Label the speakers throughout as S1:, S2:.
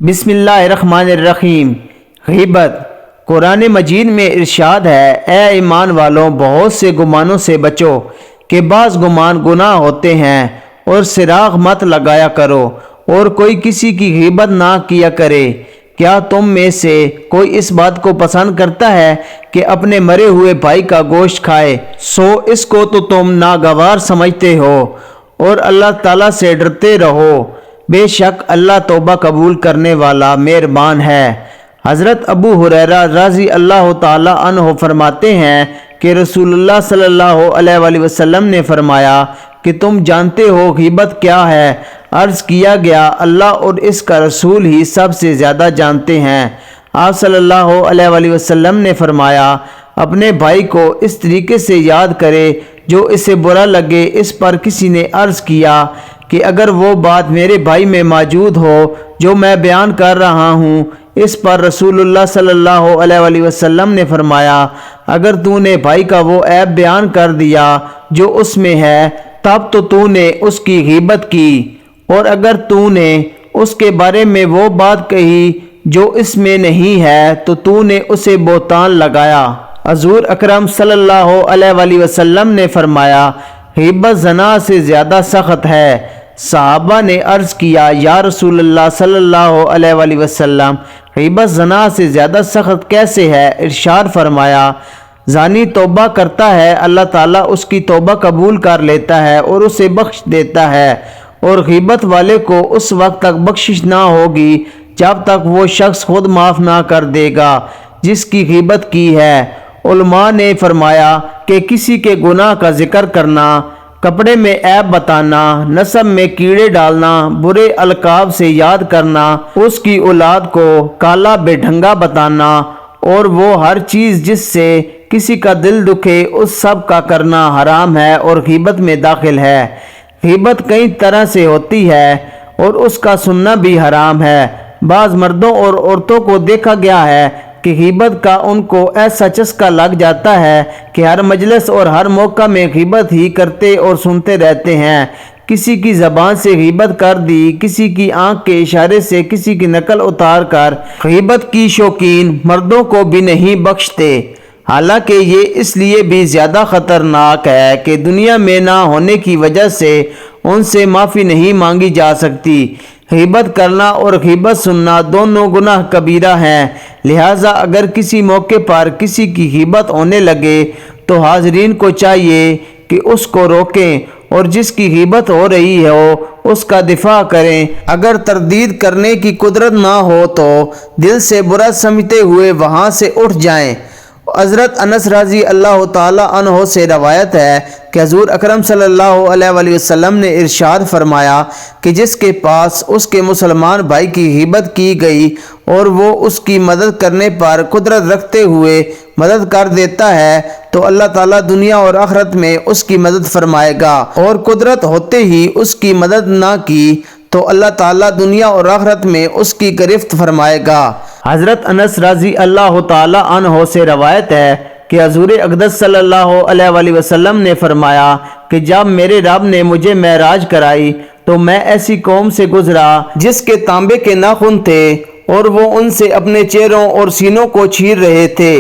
S1: بسم اللہ الرحمن الرحیم۔ غیبت۔ قرآن مجید میں ارشاد ہے، اے ایمان والوں، بہت سے گمانوں سے بچو کہ بعض گمان گناہ ہوتے ہیں، اور سراغ مت لگایا کرو، اور کوئی کسی کی غیبت نہ کیا کرے۔ کیا تم میں سے کوئی اس بات کو پسند کرتا ہے کہ اپنے مرے ہوئے بھائی کا گوشت کھائے؟ سو اس کو تو تم ناگوار سمجھتے ہو، اور اللہ تعالیٰ سے ڈرتے رہو، بے شک اللہ توبہ قبول کرنے والا مہربان ہے۔ حضرت ابو ہریرہ رضی اللہ تعالی عنہ فرماتے ہیں کہ رسول اللہ صلی اللہ علیہ وآلہ وسلم نے فرمایا کہ تم جانتے ہو غیبت کیا ہے؟ عرض کیا گیا، اللہ اور اس کا رسول ہی سب سے زیادہ جانتے ہیں۔ آپ صلی اللہ علیہ وآلہ وسلم نے فرمایا، اپنے بھائی کو اس طریقے سے یاد کرے جو اسے برا لگے۔ اس پر کسی نے عرض کیا کہ اگر وہ بات میرے بھائی میں موجود ہو جو میں بیان کر رہا ہوں۔ اس پر رسول اللہ صلی اللہ علیہ وآلہ وسلم نے فرمایا، اگر تو نے بھائی کا وہ عیب بیان کر دیا جو اس میں ہے، تب تو نے اس کی غیبت کی، اور اگر تو نے اس کے بارے میں وہ بات کہی جو اس میں نہیں ہے تو نے اسے بہتان لگایا۔ حضور اکرم صلی اللہ علیہ وآلہ وسلم نے فرمایا، غیبت زنا سے زیادہ سخت ہے۔ صحابہ نے عرض کیا، یا رسول اللہ صلی اللہ علیہ وآلہ وسلم، غیبت زنا سے زیادہ سخت کیسے ہے؟ ارشاد فرمایا، زانی توبہ کرتا ہے، اللہ تعالیٰ اس کی توبہ قبول کر لیتا ہے اور اسے بخش دیتا ہے، اور غیبت والے کو اس وقت تک بخشش نہ ہوگی جب تک وہ شخص خود معاف نہ کر دے گا جس کی غیبت کی ہے۔ علماء نے فرمایا کہ کسی کے گناہ کا ذکر کرنا، کپڑے میں عیب بتانا، نسب میں کیڑے ڈالنا، برے القاب سے یاد کرنا، اس کی اولاد کو کالا بے ڈھنگا بتانا، اور وہ ہر چیز جس سے کسی کا دل دکھے، اس سب کا کرنا حرام ہے اور غیبت میں داخل ہے۔ غیبت کئی طرح سے ہوتی ہے اور اس کا سننا بھی حرام ہے۔ بعض مردوں اور عورتوں کو دیکھا گیا ہے کہ غیبت کا ان کو ایسا چسکا لگ جاتا ہے کہ ہر مجلس اور ہر موقع میں غیبت ہی کرتے اور سنتے رہتے ہیں۔ کسی کی زبان سے غیبت کر دی، کسی کی آنکھ کے اشارے سے کسی کی نقل اتار کر غیبت کی شوقین مردوں کو بھی نہیں بخشتے۔ حالانکہ یہ اس لیے بھی زیادہ خطرناک ہے کہ دنیا میں نہ ہونے کی وجہ سے ان سے معافی نہیں مانگی جا سکتی۔ غیبت کرنا اور غیبت سننا دونوں گناہ کبیرہ ہیں، لہٰذا اگر کسی موقع پر کسی کی غیبت ہونے لگے تو حاضرین کو چاہیے کہ اس کو روکیں، اور جس کی غیبت ہو رہی ہو اس کا دفاع کریں۔ اگر تردید کرنے کی قدرت نہ ہو تو دل سے برا سمجھتے ہوئے وہاں سے اٹھ جائیں۔ حضرت انس رضی اللہ تعالی عنہ سے روایت ہے کہ حضور اکرم صلی اللہ علیہ وآلہ وسلم نے ارشاد فرمایا کہ جس کے پاس اس کے مسلمان بھائی کی غیبت کی گئی اور وہ اس کی مدد کرنے پر قدرت رکھتے ہوئے مدد کر دیتا ہے تو اللہ تعالیٰ دنیا اور آخرت میں اس کی مدد فرمائے گا، اور قدرت ہوتے ہی اس کی مدد نہ کی تو اللہ تعالیٰ دنیا اور آخرت میں اس کی گرفت فرمائے گا۔ حضرت انس رضی اللہ تعالی عنہ سے روایت ہے کہ حضور اقدس صلی اللہ علیہ وآلہ وسلم نے فرمایا کہ جب میرے رب نے مجھے معراج کرائی تو میں ایسی قوم سے گزرا جس کے تانبے کے ناخن تھے اور وہ ان سے اپنے چہروں اور سینوں کو چیر رہے تھے۔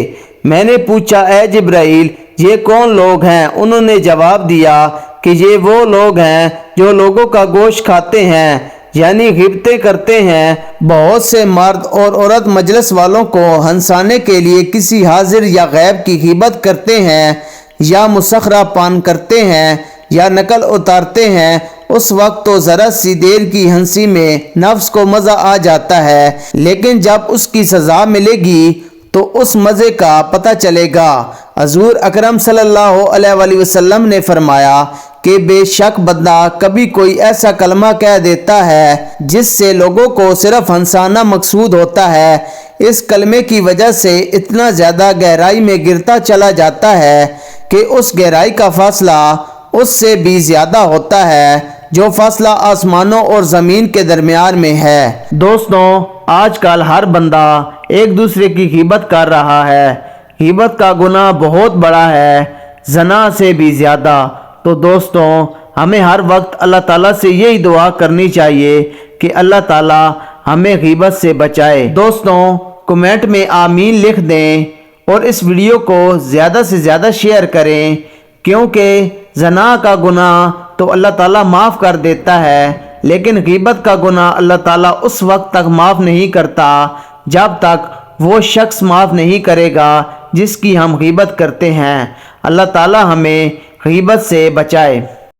S1: میں نے پوچھا، اے جبرائیل، یہ کون لوگ ہیں؟ انہوں نے جواب دیا کہ یہ وہ لوگ ہیں جو لوگوں کا گوشت کھاتے ہیں، یعنی غیبتیں کرتے ہیں۔ بہت سے مرد اور عورت مجلس والوں کو ہنسانے کے لیے کسی حاضر یا غائب کی غیبت کرتے ہیں، یا مسخرہ پان کرتے ہیں، یا نقل اتارتے ہیں۔ اس وقت تو ذرا سی دیر کی ہنسی میں نفس کو مزہ آ جاتا ہے، لیکن جب اس کی سزا ملے گی تو اس مزے کا پتہ چلے گا۔ حضور اکرم صلی اللہ علیہ وآلہ وسلم نے فرمایا کہ بے شک بندہ کبھی کوئی ایسا کلمہ کہہ دیتا ہے جس سے لوگوں کو صرف ہنسانا مقصود ہوتا ہے، اس کلمے کی وجہ سے اتنا زیادہ گہرائی میں گرتا چلا جاتا ہے کہ اس گہرائی کا فاصلہ اس سے بھی زیادہ ہوتا ہے جو فاصلہ آسمانوں اور زمین کے درمیان میں ہے۔ دوستوں، آج کل ہر بندہ ایک دوسرے کی غیبت کر رہا ہے۔ غیبت کا گناہ بہت بڑا ہے، زنا سے بھی زیادہ۔ تو دوستوں، ہمیں ہر وقت اللہ تعالیٰ سے یہی دعا کرنی چاہیے کہ اللہ تعالیٰ ہمیں غیبت سے بچائے۔ دوستوں کمنٹ میں آمین لکھ دیں اور اس ویڈیو کو زیادہ سے زیادہ شیئر کریں، کیونکہ زنا کا گناہ تو اللہ تعالیٰ معاف کر دیتا ہے، لیکن غیبت کا گناہ اللہ تعالیٰ اس وقت تک معاف نہیں کرتا جب تک وہ شخص معاف نہیں کرے گا جس کی ہم غیبت کرتے ہیں۔ اللہ تعالیٰ ہمیں غیبت سے بچائے۔